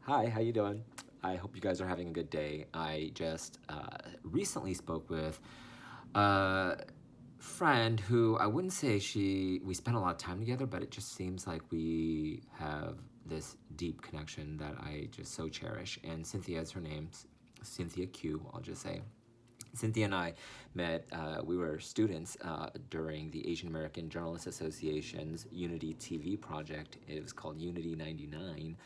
Hi, how you doing? I hope you guys are having a good day. I just recently spoke with a friend who I wouldn't say we spent a lot of time together, but it just seems like we have this deep connection that I just so cherish. And Cynthia is her name, Cynthia Q, I'll just say. Cynthia and I met, we were students during the Asian American Journalists Association's Unity TV project. It was called Unity 99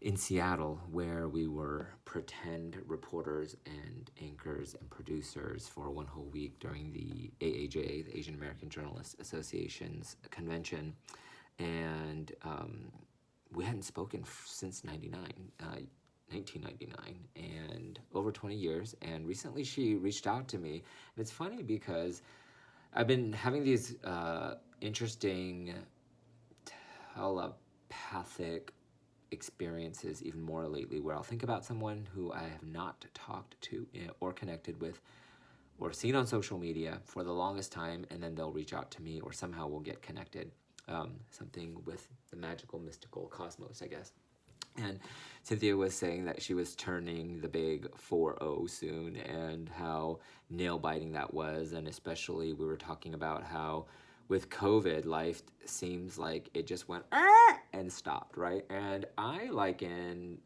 in Seattle, where we were pretend reporters and anchors and producers for one whole week during the AAJ, the Asian American Journalists Association's convention. And we hadn't spoken since 1999, and over 20 years. And recently she reached out to me. And it's funny because I've been having these interesting telepathic experiences even more lately, where I'll think about someone who I have not talked to or connected with or seen on social media for the longest time, and then they'll reach out to me or somehow we'll get connected. Something with the magical, mystical cosmos, I guess. And Cynthia was saying that she was turning the big 4-0 soon, and how nail biting that was. And especially, we were talking about how with COVID, life seems like it just went and stopped, right? And I liken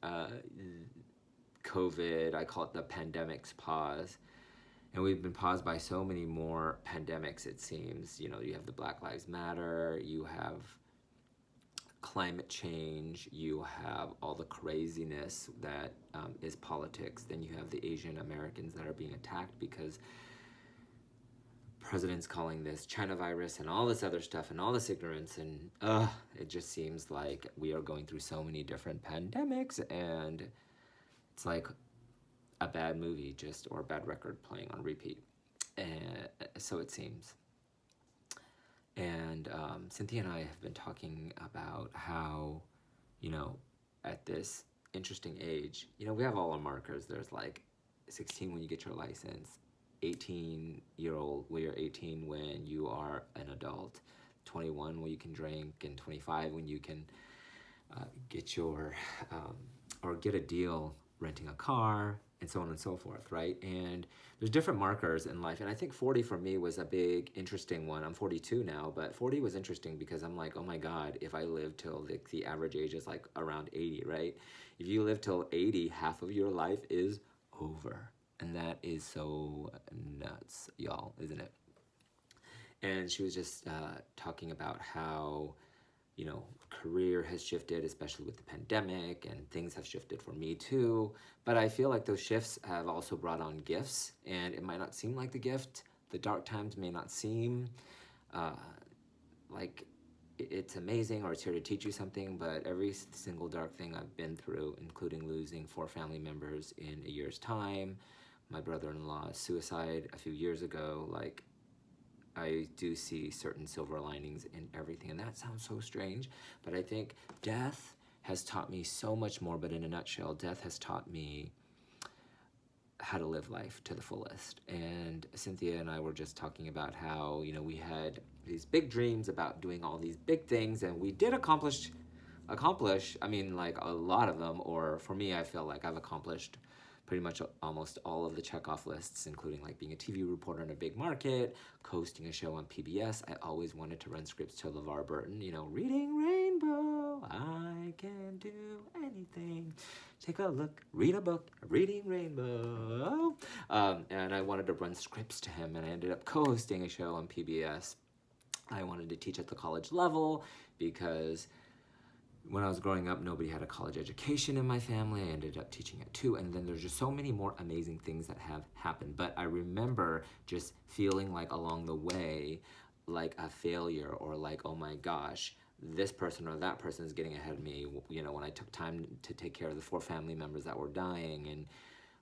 COVID, I call it the pandemic's pause. And we've been paused by so many more pandemics, it seems. You know, you have the Black Lives Matter, you have climate change, you have all the craziness that is politics. Then you have the Asian Americans that are being attacked because president's calling this China virus and all this other stuff and all this ignorance. And it just seems like we are going through so many different pandemics, and it's like a bad movie just or a bad record playing on repeat. And so it seems. And Cynthia and I have been talking about how, you know, at this interesting age, we have all our markers. There's like 16 when you get your license, 18-year-old when you're 18 when you are an adult, 21 when you can drink, and 25 when you can get your or get a deal renting a car, and so on and so forth, right? And there's different markers in life. And I think 40 for me was a big, interesting one. I'm 42 now, but 40 was interesting because I'm like, oh my God, if I live till the average age is like around 80, right? If you live till 80, half of your life is over. And that is so nuts, y'all, isn't it? And she was just talking about how, career has shifted, especially with the pandemic, and things have shifted for me too. But I feel like those shifts have also brought on gifts, and it might not seem like the gift. The dark times may not seem uh, like it's amazing or it's here to teach you something, but every single dark thing I've been through, including losing 4 family members in a year's time, my brother-in-law's suicide a few years ago, like, I do see certain silver linings in everything. And that sounds so strange, but I think death has taught me so much more. But in a nutshell, death has taught me how to live life to the fullest. And Cynthia and I were just talking about how, we had these big dreams about doing all these big things, and we did accomplish, I mean, like a lot of them, or for me, I feel like I've accomplished pretty much almost all of the checkoff lists, including like being a TV reporter in a big market, hosting a show on PBS. I always wanted to run scripts to LeVar Burton, reading Rainbow, I can do anything. Take a look, read a book, reading Rainbow. And I wanted to run scripts to him, and I ended up co-hosting a show on PBS. I wanted to teach at the college level because when I was growing up, nobody had a college education in my family. I ended up teaching it too. And then there's just so many more amazing things that have happened. But I remember just feeling like along the way, like a failure, or like, oh my gosh, this person or that person is getting ahead of me. When I took time to take care of the 4 family members that were dying.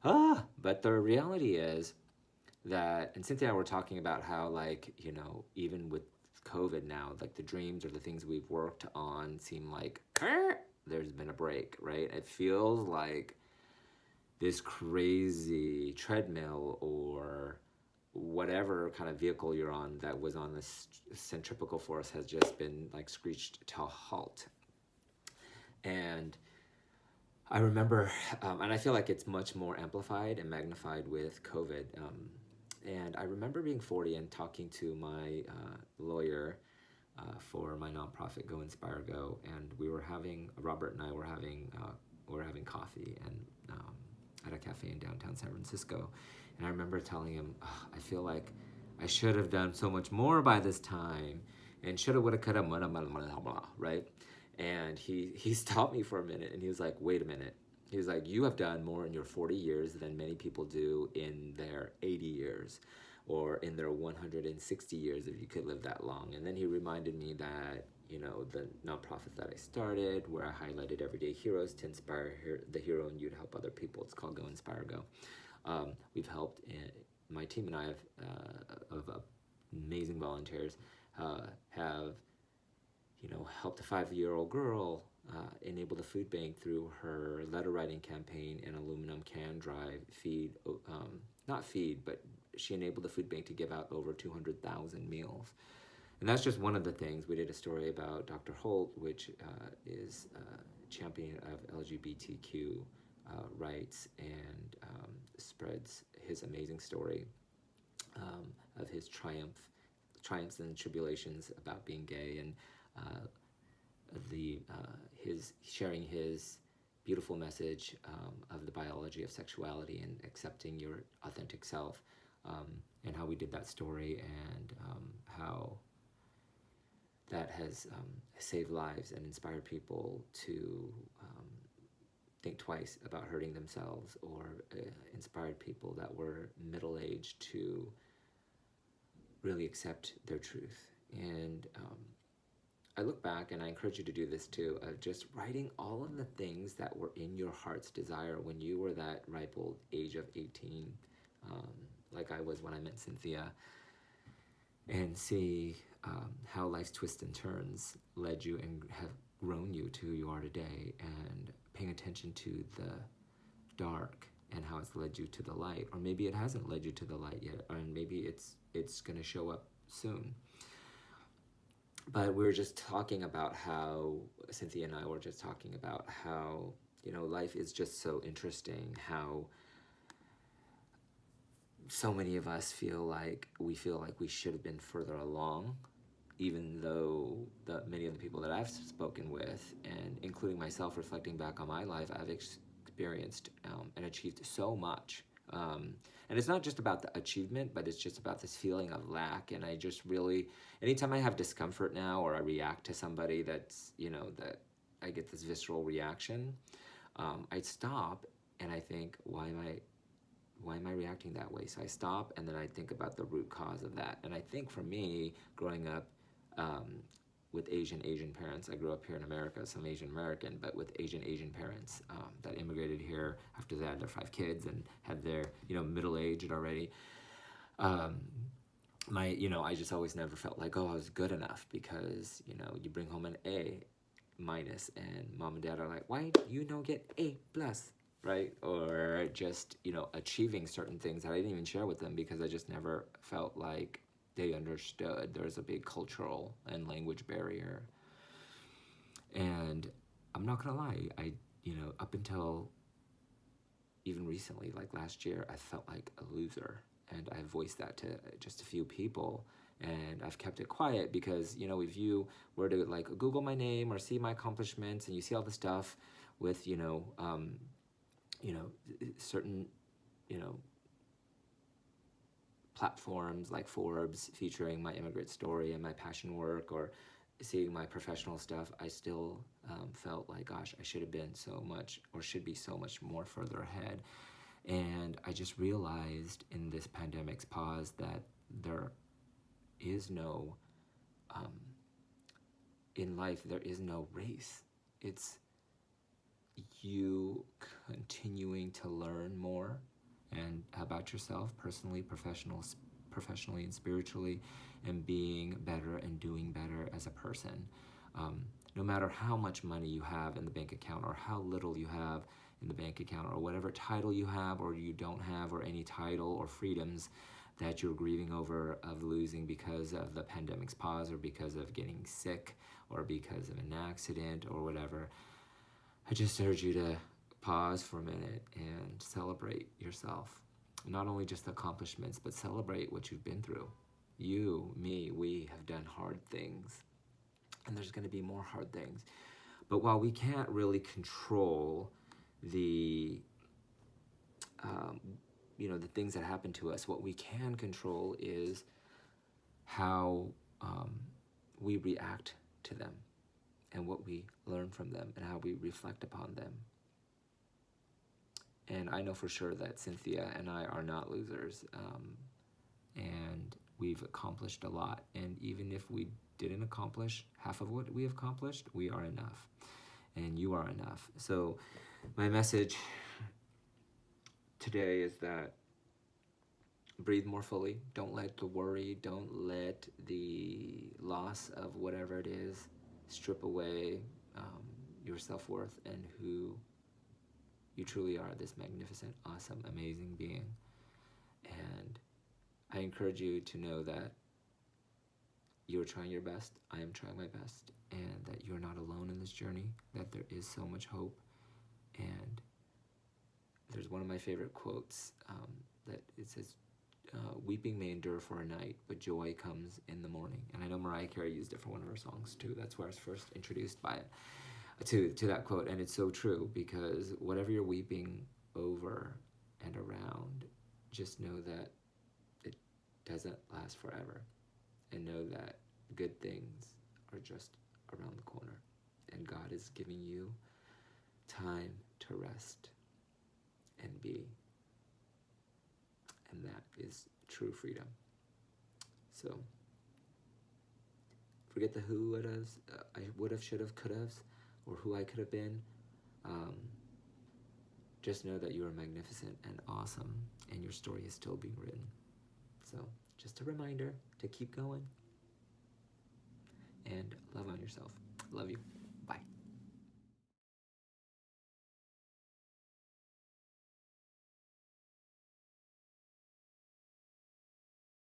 But the reality is that, and Cynthia and I were talking about how, like, even with COVID now, like the dreams or the things we've worked on seem like there's been a break, right? It feels like this crazy treadmill or whatever kind of vehicle you're on that was on this centripetal force has just been like screeched to a halt. And I remember, and I feel like it's much more amplified and magnified with COVID. And I remember being 40 and talking to my lawyer for my nonprofit Go Inspire Go, and Robert and I were having coffee and at a cafe in downtown San Francisco, and I remember telling him, "Ugh, I feel like I should have done so much more by this time, and shoulda, woulda, coulda, right?" And he stopped me for a minute, and he was like, "Wait a minute." He was like, "You have done more in your 40 years than many people do in their 80 years, or in their 160 years if you could live that long." And then he reminded me that, the nonprofit that I started, where I highlighted everyday heroes to inspire the hero in you to help other people. It's called Go Inspire Go. We've helped, my team and I of amazing volunteers have helped a 5-year-old girl enable the food bank through her letter writing campaign and aluminum can drive not feed, but she enabled the food bank to give out over 200,000 meals. And that's just one of the things. We did a story about Dr. Holt, which is a champion of LGBTQ rights, and spreads his amazing story of his triumphs and tribulations about being gay, and his sharing his beautiful message of the biology of sexuality and accepting your authentic self, and how we did that story, and how that has saved lives and inspired people to think twice about hurting themselves, or inspired people that were middle-aged to really accept their truth. And I look back, and I encourage you to do this too, of just writing all of the things that were in your heart's desire when you were that ripe old age of 18, like I was when I met Cynthia, and see how life's twists and turns led you and have grown you to who you are today, and paying attention to the dark and how it's led you to the light, or maybe it hasn't led you to the light yet, and maybe it's going to show up soon. But we were just talking about how, Cynthia and I were just talking about how, life is just so interesting, how so many of us feel like we should have been further along, even though many of the people that I've spoken with, and including myself, reflecting back on my life, I've experienced and achieved so much. And it's not just about the achievement, but it's just about this feeling of lack. And I just really, anytime I have discomfort now, or I react to somebody that's, that I get this visceral reaction, I stop and I think, why am I reacting that way? So I stop, and then I think about the root cause of that. And I think for me, growing up with Asian parents, I grew up here in America, so I'm Asian American, but with Asian parents that immigrated here after they had their 5 kids and had their, middle-aged already. I just always never felt like, I was good enough, because, you bring home an A minus, and mom and dad are like, why you don't get A plus? Right? Or just, achieving certain things that I didn't even share with them, because I just never felt like they understood. There's a big cultural and language barrier. And I'm not gonna lie, I, up until even recently, like last year, I felt like a loser. And I voiced that to just a few people. And I've kept it quiet because, if you were to like Google my name or see my accomplishments, and you see all the stuff with, certain, platforms like Forbes featuring my immigrant story and my passion work, or seeing my professional stuff, I still felt like, gosh, I should have been so much, or should be so much more further ahead. And I just realized in this pandemic's pause that there is no, in life, there is no race. It's you continuing to learn more and about yourself, personally, professionally and spiritually, and being better and doing better as a person. No matter how much money you have in the bank account, or how little you have in the bank account, or whatever title you have or you don't have, or any title or freedoms that you're grieving over of losing because of the pandemic's pause, or because of getting sick, or because of an accident or whatever, I just urge you to pause for a minute and celebrate yourself. Not only just the accomplishments, but celebrate what you've been through. You, me, we have done hard things, and there's going to be more hard things. But while we can't really control the the things that happen to us, what we can control is how we react to them, and what we learn from them, and how we reflect upon them. And I know for sure that Cynthia and I are not losers, and we've accomplished a lot. And even if we didn't accomplish half of what we have accomplished, we are enough, and you are enough. So my message today is that breathe more fully. Don't let the worry, don't let the loss of whatever it is strip away your self-worth and who you truly are, this magnificent, awesome, amazing being. And I encourage you to know that you're trying your best, I am trying my best, and that you're not alone in this journey, that there is so much hope. And there's one of my favorite quotes that it says, weeping may endure for a night, but joy comes in the morning. And I know Mariah Carey used it for one of her songs too. That's where I was first introduced by it, to that quote. And it's so true, because whatever you're weeping over and around, just know that it doesn't last forever. And know that good things are just around the corner. And God is giving you time to rest and be. And that is true freedom. So forget the who, would have, I would have, should have, could have, or who I could have been. Just know that you are magnificent and awesome, and your story is still being written. So just a reminder to keep going and love on yourself. Love you.